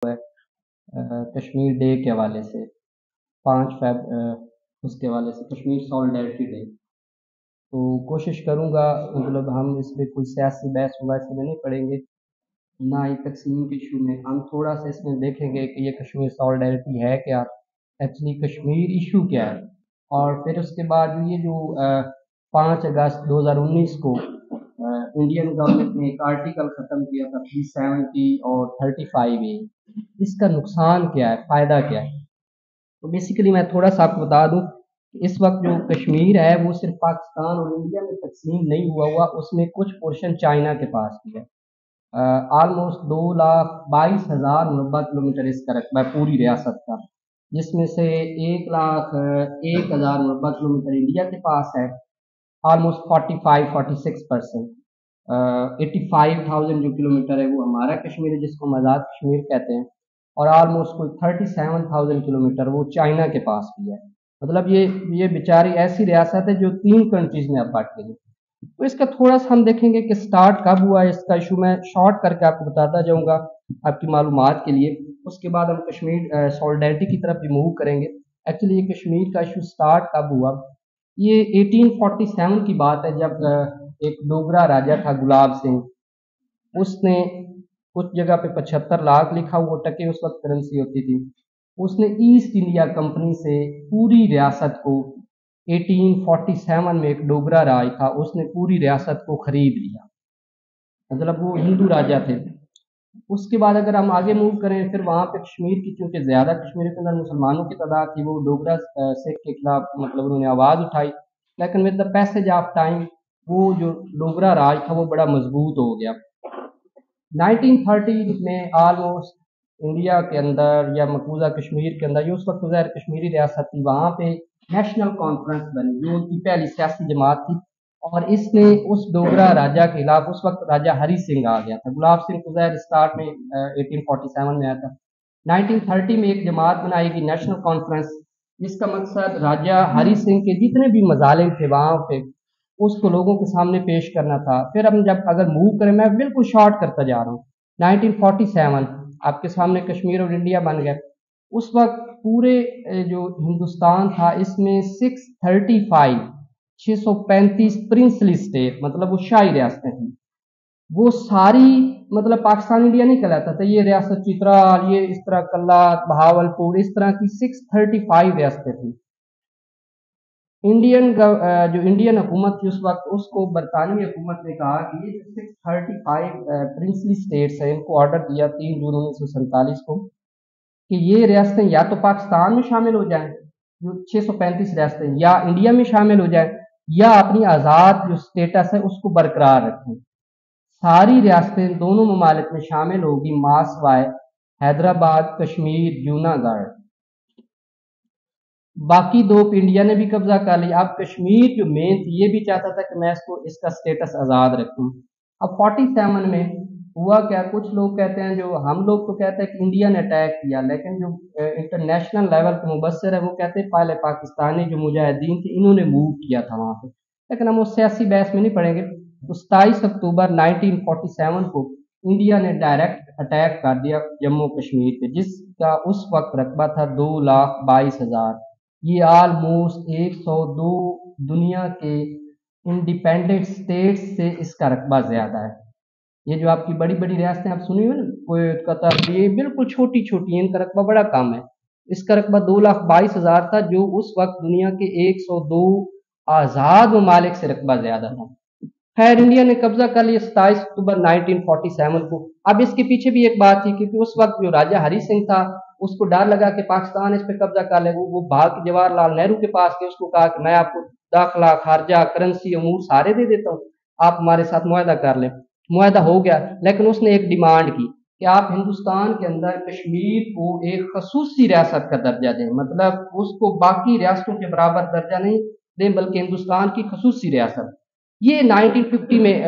Kashmir day کے حوالے سے 5 فیب اس کے حوالے سے کشمیر سالیڈیرٹی ڈے. تو کوشش کروں گا مطلب ہم اس میں کوئی سیاسی بحث وبحث میں نہیں پڑیں گے، نہ ہی تقسیم کے ایشو میں. ہم تھوڑا سا اس میں دیکھیں گے کہ یہ کشمیر سالیڈیرٹی ہے کیا، ایکچولی کشمیر ایشو کیا ہے. اور پھر اس کے بعد یہ جو 5 اگست 2019 کو انڈین گورنمنٹ نے ایک آرٹیکل ختم کیا تھا 370 اور 35A، اس کا نقصان کیا ہے، فائدہ کیا ہے. تو بیسیکلی میں تھوڑا سا آپ کو بتا دوں کہ اس وقت جو کشمیر ہے وہ صرف پاکستان اور انڈیا میں تقسیم نہیں ہوا، اس میں کچھ پورشن چائنا کے پاس بھی ہے. آلموسٹ 2,22,000 مربع کلومیٹر اس کا رقبہ ہے پوری ریاست کا، جس میں سے 1,01,000 مربع کلومیٹر انڈیا کے پاس ہے، آلموسٹ 45-46%. 85,000 جو کلومیٹر ہے وہ ہمارا کشمیر ہے جس کو ہم آزاد کشمیر کہتے ہیں، اور آلموسٹ کوئی 37,000 کلومیٹر وہ چائنا کے پاس بھی ہے. مطلب یہ بیچاری ایسی ریاست ہے جو 3 کنٹریز میں اب بٹ گئی. تو اس کا تھوڑا سا ہم دیکھیں گے کہ سٹارٹ کب ہوا ہے اس کا ایشو. میں شارٹ کر کے آپ کو بتاتا جاؤں گا آپ کی معلومات کے لیے، اس کے بعد ہم کشمیر سالیڈیرٹی کی طرف بھی موو کریں گے. ایکچولی یہ کشمیر کا ایشو سٹارٹ کب ہوا، یہ 1847 کی بات ہے، جب ایک ڈوگرا راجا تھا گلاب سنگھ، اس نے کچھ جگہ پہ 75 لاکھ لکھا ہوا ٹکے اس وقت کرنسی ہوتی تھی، اس نے ایسٹ انڈیا کمپنی سے پوری ریاست کو 1847 میں ایک ڈوگرا راج تھا، اس نے پوری ریاست کو خرید لیا. مطلب وہ ہندو راجا تھے. اس کے بعد اگر ہم آگے موو کریں، پھر وہاں پہ کشمیر کی چونکہ زیادہ کشمیر کے اندر مسلمانوں کی تعداد تھی، وہ ڈوگرا سکھ کے خلاف مطلب انہوں نے آواز اٹھائی، لیکن with the passage of time وہ جو ڈوگرا راج تھا وہ بڑا مضبوط ہو گیا. 1930 میں آلموسٹ انڈیا کے اندر یا مقبوضہ کشمیر کے اندر، یہ اس وقت غیر کشمیری ریاست تھی، وہاں پہ نیشنل کانفرنس بنی جو ان کی پہلی سیاسی جماعت تھی، اور اس نے اس ڈوگرا راجا کے خلاف، اس وقت راجا ہری سنگھ آ گیا تھا، گلاب سنگھ خزیر اسٹارٹ میں 1847 میں آیا تھا. 1930 میں ایک جماعت بنائی گئی نیشنل کانفرنس، جس کا مقصد راجا ہری سنگھ کے جتنے بھی مظالم تھے وہاں پہ اس کو لوگوں کے سامنے پیش کرنا تھا. پھر ہم جب اگر موو کریں، میں بالکل شارٹ کرتا جا رہا ہوں، 1947 آپ کے سامنے کشمیر اور انڈیا بن گئے. اس وقت پورے جو ہندوستان تھا اس میں 635 پرنسلی اسٹیٹ، مطلب وہ شاہی ریاستیں تھیں، وہ ساری مطلب پاکستان انڈیا نہیں کہلاتا تھا، یہ ریاست چترال، یہ اس طرح کلات، بہاولپور، اس طرح کی 635 ریاستیں تھیں. جو انڈین حکومت تھی اس وقت، اس کو برطانوی حکومت نے کہا کہ یہ جو 635 پرنسلی اسٹیٹس ہیں، ان کو آرڈر دیا 3 جون 1947 کو کہ یہ ریاستیں یا تو پاکستان میں شامل ہو جائیں، جو 635 ریاستیں، یا انڈیا میں شامل ہو جائیں، یا اپنی آزاد جو اسٹیٹس ہے اس کو برقرار رکھیں. ساری ریاستیں دونوں ممالک میں شامل ہوگی ما سوائے حیدرآباد، کشمیر، جوناگڑھ. باقی 2 پہ انڈیا نے بھی قبضہ کر لیا. اب کشمیر جو مین تھی یہ بھی چاہتا تھا کہ میں اس کا سٹیٹس آزاد رکھوں. اب 47 میں ہوا کیا، کچھ لوگ کہتے ہیں، جو ہم لوگ تو کہتے ہیں کہ انڈیا نے اٹیک کیا، لیکن جو انٹرنیشنل لیول کے مبصر ہے وہ کہتے ہیں پہلے پاکستانی جو مجاہدین تھے انہوں نے موو کیا تھا وہاں پہ. لیکن ہم اس سیاسی بحث میں نہیں پڑیں گے. تو 27 اکتوبر 1947 کو انڈیا نے ڈائریکٹ اٹیک کر دیا جموں کشمیر پہ، جس کا اس وقت رقبہ تھا 2,22,000. یہ آلموسٹ 102 دنیا کے انڈیپینڈنٹ اسٹیٹس سے اس کا رقبہ زیادہ ہے. یہ جو آپ کی بڑی بڑی ریاستیں آپ سنی ہوئی نا، کویت، قطر، یہ بالکل چھوٹی چھوٹی ہیں، ان کا رقبہ بڑا کم ہے. اس کا رقبہ 2,22,000 تھا، جو اس وقت دنیا کے 102 آزاد ممالک سے رقبہ زیادہ تھا. خیر انڈیا نے قبضہ کر لیا 27 اکتوبر 1947 کو. اب اس کے پیچھے بھی ایک بات تھی، کیونکہ اس وقت جو راجا ہری سنگھ تھا اس کو ڈر لگا کہ پاکستان اس پہ قبضہ کر لے. وہ بھاگ کے جواہر لال نہرو کے پاس گئے، اس کو کہا کہ میں آپ کو داخلہ، خارجہ، کرنسی، امور سارے دے دیتا ہوں، آپ ہمارے ساتھ معاہدہ کر لیں. معاہدہ ہو گیا، لیکن اس نے ایک ڈیمانڈ کی کہ آپ ہندوستان کے اندر کشمیر کو ایک خصوصی ریاست کا درجہ دیں، مطلب اس کو باقی ریاستوں کے برابر درجہ نہیں دیں بلکہ ہندوستان کی خصوصی ریاست. یہ 1950 میں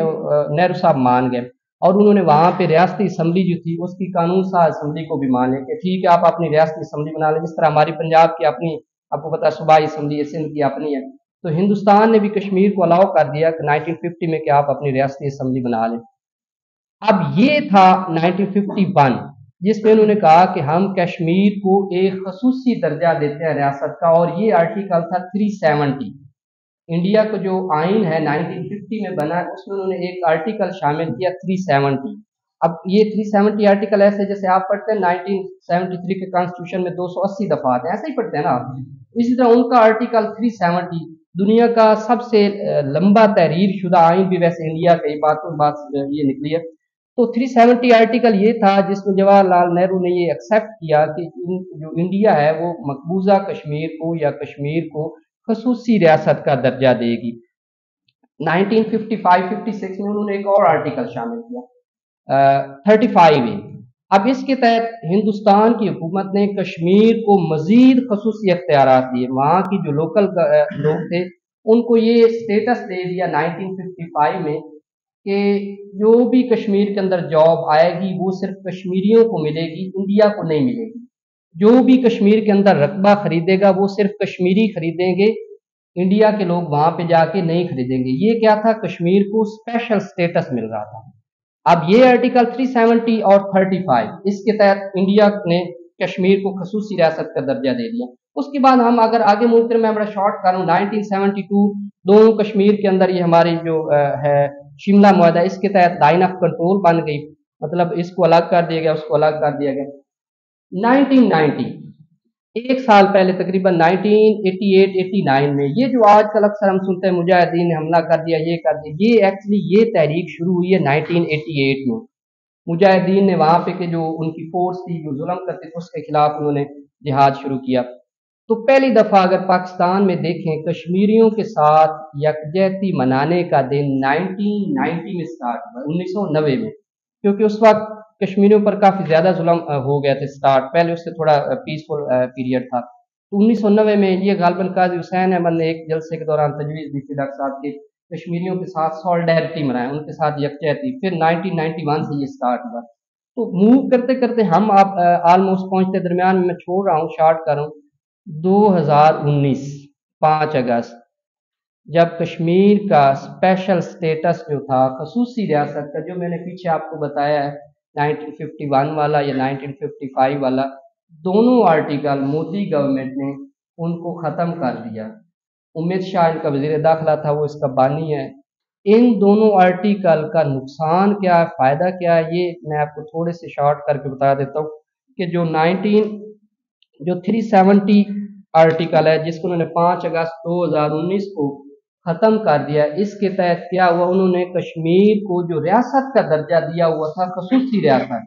نہرو صاحب مان گئے، اور انہوں نے وہاں پہ ریاستی اسمبلی جو تھی اس کی قانون ساز اسمبلی کو بھی مان لیا کہ ٹھیک ہے آپ اپنی ریاستی اسمبلی بنا لیں، جس طرح ہماری پنجاب کی اپنی، آپ کو پتا صوبائی اسمبلی ہے، سندھ کی اپنی ہے. تو ہندوستان نے بھی کشمیر کو الاؤ کر دیا کہ 1950 میں کہ آپ اپنی ریاستی اسمبلی بنا لیں. اب یہ تھا 1951. جس میں انہوں نے کہا کہ ہم کشمیر کو ایک خصوصی درجہ دیتے ہیں ریاست کا، اور یہ آرٹیکل تھا 370۔ انڈیا کو جو آئین ہے 1950 میں بنا ہے، اس میں انہوں نے ایک آرٹیکل شامل کیا 370۔ اب یہ 370 آرٹیکل ایسے جیسے آپ پڑھتے ہیں 1973 کے کانسٹیٹیوشن میں 280 دفعات ہیں، ایسے ہی پڑھتے ہیں نا آپ، اسی طرح ان کا آرٹیکل 370 دنیا کا سب سے لمبا تحریر شدہ آئین بھی ویسے انڈیا کا، بات یہ نکلی ہے۔ تو 370 آرٹیکل یہ تھا جس میں جواہر لال نہرو نے یہ ایکسیپٹ کیا کہ جو انڈیا ہے وہ مقبوضہ کشمیر کو یا کشمیر کو خصوصی ریاست کا درجہ دے گی۔ 1955-56 میں انہوں نے ایک اور آرٹیکل شامل کیا 35A۔ اب اس کے تحت ہندوستان کی حکومت نے کشمیر کو مزید خصوصی اختیارات دیے، وہاں کی جو لوکل لوگ تھے ان کو یہ اسٹیٹس دے دیا 1955 میں کہ جو بھی کشمیر کے اندر جاب آئے گی وہ صرف کشمیریوں کو ملے گی، انڈیا کو نہیں ملے گی۔ جو بھی کشمیر کے اندر رقبہ خریدے گا وہ صرف کشمیری خریدیں گے، انڈیا کے لوگ وہاں پہ جا کے نہیں خریدیں گے۔ یہ کیا تھا، کشمیر کو اسپیشل اسٹیٹس مل رہا تھا۔ اب یہ آرٹیکل 370 اور 35 اس کے تحت انڈیا نے کشمیر کو خصوصی ریاست کا درجہ دے دیا۔ اس کے بعد ہم اگر آگے ملک میں بڑا شارٹ کروں، 1972 دونوں کشمیر کے اندر یہ ہماری جو ہے شملہ معاہدہ، اس کے تحت لائن آف کنٹرول بن گئی، مطلب اس کو الگ کر دیا گیا، اس کو الگ کر دیا گیا۔ 1990 ایک سال پہلے تقریباً 1988-89 میں یہ جو آج کل اکثر ہم سنتے ہیں مجاہدین نے حملہ کر دیا، یہ کر دیا، یہ ایکچولی یہ تحریک شروع ہوئی ہے 1988 میں۔ مجاہدین نے وہاں پہ کہ جو ان کی فورس تھی جو ظلم کرتے تھے اس کے خلاف انہوں نے جہاد شروع کیا۔ تو پہلی دفعہ اگر پاکستان میں دیکھیں کشمیریوں کے ساتھ یکجہتی منانے کا دن 1990 میں سٹارٹ ہوا، 1990 میں، کیونکہ اس وقت کشمیریوں پر کافی زیادہ ظلم ہو گئے تھے سٹارٹ، پہلے اس سے تھوڑا پیسفل پیریڈ تھا۔ تو 1990 میں یہ غالباً قاضی حسین احمد نے ایک جلسے کے دوران تجویز دی تھی ڈاکٹر صاحب کے کشمیریوں کے ساتھ سالڈیرٹی منائیں، ان کے ساتھ یکجہتی۔ پھر 1991 سے یہ سٹارٹ ہوا۔ تو موو کرتے کرتے ہم آپ آلموسٹ پہنچتے درمیان میں چھوڑ رہا ہوں، شارٹ کروں، 2019 5 اگست جب کشمیر کا اسپیشل سٹیٹس جو تھا خصوصی ریاست کا، جو میں نے پیچھے آپ کو بتایا ہے 1951 والا یا 1955 والا، دونوں آرٹیکل مودی گورنمنٹ نے ان کو ختم کر دیا۔ امت شاہ ان کا وزیر داخلہ تھا، وہ اس کا بانی ہے۔ ان دونوں آرٹیکل کا نقصان کیا ہے، فائدہ کیا ہے، یہ میں آپ کو تھوڑے سے شارٹ کر کے بتا دیتا ہوں کہ جو 370 آرٹیکل ہے جس کو انہوں نے 5 اگست 2019 کو ختم کر دیا، اس کے تحت کیا ہوا، انہوں نے کشمیر کو جو ریاست کا درجہ دیا ہوا تھا خصوصی ریاست،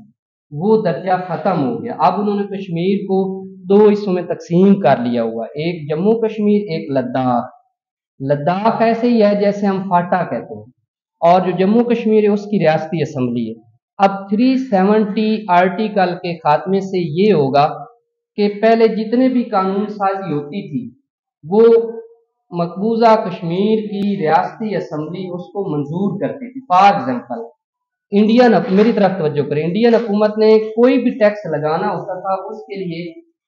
وہ درجہ ختم ہو گیا۔ اب انہوں نے کشمیر کو 2 حصوں میں تقسیم کر لیا ہوا، ایک جموں کشمیر، ایک لداخ۔ لداخ ایسے ہی ہے جیسے ہم فاٹا کہتے ہیں، اور جو جموں کشمیر ہے اس کی ریاستی اسمبلی ہے۔ اب 370 آرٹیکل کے خاتمے سے یہ ہوگا کہ پہلے جتنے بھی قانون سازی ہوتی تھی وہ مقبوضہ کشمیر کی ریاستی اسمبلی اس کو منظور کرتی تھی۔ فار ایگزامپل میری طرف توجہ کریں، انڈین حکومت نے کوئی بھی ٹیکس لگانا ہوتا تھا اس کے لیے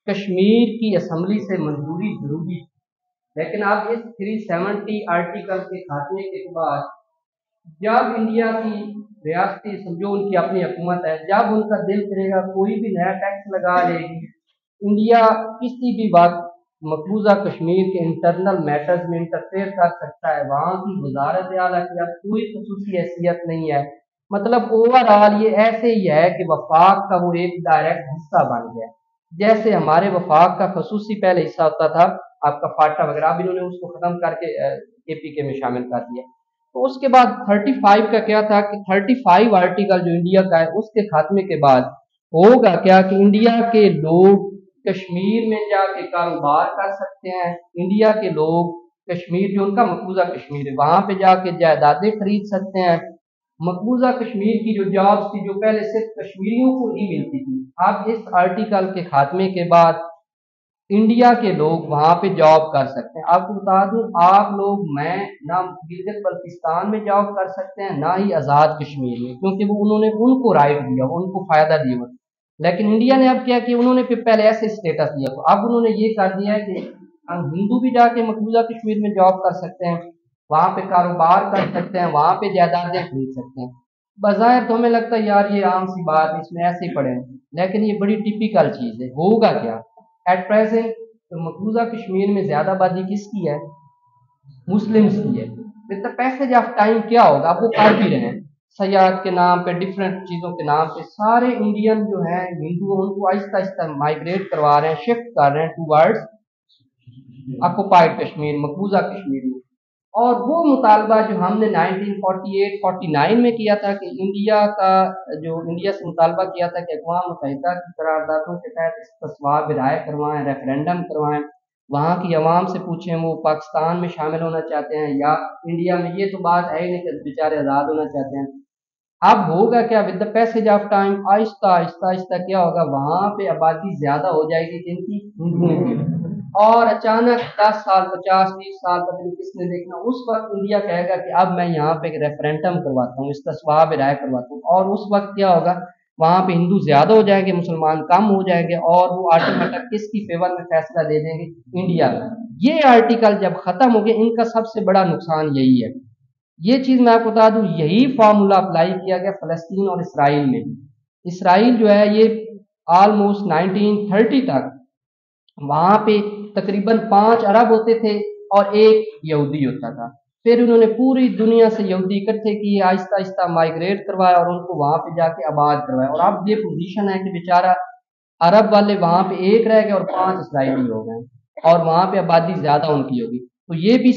کشمیر کی اسمبلی سے منظوری ضروری تھی، لیکن اب اس 370 آرٹیکل کے خاتمے کے بعد جب انڈیا کی ریاستی جو ان کی اپنی حکومت ہے، جب ان کا دل کرے گا کوئی بھی نیا ٹیکس لگا لے گی، انڈیا کسی بھی وقت مقبوضہ کشمیر کے انٹرنل میٹرز میں انٹرفیئر کر سکتا ہے۔ وہاں کی وزارت اعلیٰ کی اب کوئی خصوصی حیثیت نہیں ہے۔ مطلب اوور آل یہ ایسے ہی ہے کہ وفاق کا وہ ایک ڈائریکٹ حصہ بن گیا، جیسے ہمارے وفاق کا خصوصی پہلے حصہ ہوتا تھا آپ کا فاٹا وغیرہ، اب انہوں نے اس کو ختم کر کے APK میں شامل کر دیا۔ تو اس کے بعد 35 کا کیا تھا کہ 35 آرٹیکل جو انڈیا کا ہے اس کے خاتمے کے بعد ہوگا کیا کہ انڈیا کے لوگ کشمیر میں جا کے کاروبار کر سکتے ہیں، انڈیا کے لوگ کشمیر جو ان کا مقبوضہ کشمیر ہے وہاں پہ جا کے جائیدادیں خرید سکتے ہیں۔ مقبوضہ کشمیر کی جو جابس تھی جو پہلے صرف کشمیریوں کو ہی ملتی تھی، اب اس آرٹیکل کے خاتمے کے بعد انڈیا کے لوگ وہاں پہ جاب کر سکتے ہیں۔ آپ کو بتا دوں آپ لوگ میں نہ گلگت بلتستان میں جاب کر سکتے ہیں نہ ہی آزاد کشمیر میں، کیونکہ وہ انہوں نے ان کو رائٹ دیا، ان کو فائدہ دیا۔ لیکن انڈیا نے اب کیا کہ انہوں نے پھر پہلے ایسے اسٹیٹس دیا، تو اب انہوں نے یہ کر دیا ہے کہ ہم ہندو بھی جا کے مقبوضہ کشمیر میں جاب کر سکتے ہیں، وہاں پہ کاروبار کر سکتے ہیں، وہاں پہ جائیدادیں خرید سکتے ہیں۔ بظاہر تو ہمیں لگتا ہے یار یہ عام سی بات، اس میں ایسے ہی پڑے ہیں، لیکن یہ بڑی ٹپیکل چیز ہے. ہوگا کیا ایٹ پریزنٹ مقبوضہ کشمیر میں زیادہ آبادی کس کی ہے؟ مسلمس کی ہے. With the passage of time کیا ہوگا؟ اب وہ کر بھی رہے ہیں سیاحت کے نام پہ، ڈفرینٹ چیزوں کے نام پہ سارے انڈین جو ہیں ہندو ان کو آہستہ آہستہ مائگریٹ کروا رہے ہیں، شفٹ کر رہے ہیں ٹو ورڈز آکوپائڈ کشمیر، مقبوضہ کشمیر میں. اور وہ مطالبہ جو ہم نے 1948-49 میں کیا تھا کہ انڈیا کا جو انڈیا سے مطالبہ کیا تھا کہ اقوام متحدہ کی قراردادوں کے تحت استصواب رائے کروائیں، ریفرینڈم کروائیں، وہاں کی عوام سے پوچھیں وہ پاکستان میں شامل ہونا چاہتے ہیں یا انڈیا میں. یہ تو بات ہے ہی نہیں کہ بیچارے آزاد ہونا چاہتے ہیں. اب ہوگا کیا with the passage of time آہستہ آہستہ آہستہ کیا ہوگا، وہاں پہ آبادی زیادہ ہو جائے گی جن کی ہندوؤں کی، اور اچانک 10 سال 50 30 سال پتہ نہیں کس نے دیکھنا، اس وقت انڈیا کہے گا کہ اب میں یہاں پہ ریفرینڈم کرواتا ہوں، استصواب رائے کرواتا ہوں. اور اس وقت کیا ہوگا، وہاں پہ ہندو زیادہ ہو جائیں گے، مسلمان کم ہو جائیں گے، اور وہ آٹومیٹک کس کی فیور میں فیصلہ دے دیں گے؟ انڈیا کا. یہ آرٹیکل جب ختم ہو گیا، ان کا سب سے بڑا نقصان یہی ہے. یہ چیز میں آپ کو بتا دوں، یہی فارمولا اپلائی کیا گیا فلسطین اور اسرائیل میں. اسرائیل جو ہے یہ آلموسٹ 1930 تک وہاں پہ تقریباً 5 ارب ہوتے تھے اور 1 یہودی ہوتا تھا. پھر انہوں نے پوری دنیا سے یہودی اکٹھے کیے، آہستہ آہستہ مائگریٹ کروایا اور ان کو وہاں پہ جا کے آباد کروایا. اور اب یہ پوزیشن ہے کہ بیچارہ عرب والے وہاں پہ 1 رہ گئے اور 5 اسرائیلی ہو گئے، اور وہاں پہ آبادی زیادہ ان کی ہوگی. تو یہ بھی